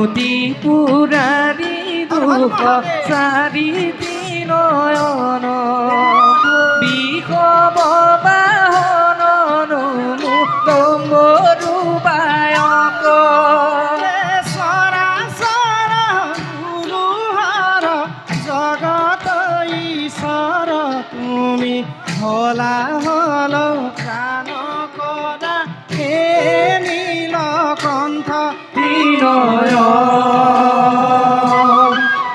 মিনতি পুরারি দুখ সারি নয়ন বিষব বাহন ডম্বরূপায়ক সরাসর গুরুহর জগত ঈশ্বর তুমি হলা হল প্রাণ কদা হে নীলকণ্ঠ বিনয়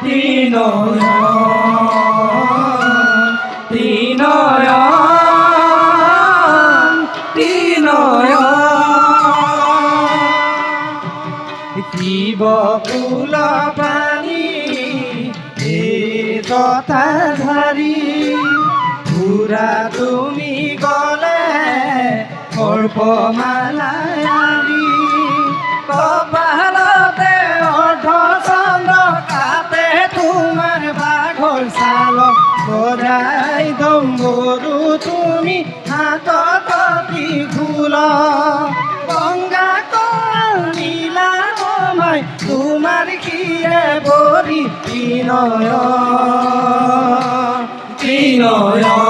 বিনয় বিনয় বিনয় শিব ফুল পানী হে জটাধাৰী পুৰা তুমি গলে সৰ্পমালাৰী কপালতে অৰ্ধচন্দ্ৰ তাতে তোমাৰ বাঘৰ ছাল বজাই ডম্বৰু তুমি হাতত ত্ৰিশূল গংগা নীলাময় তোমাৰ কিয়ে বৰি বিনয় বিনয়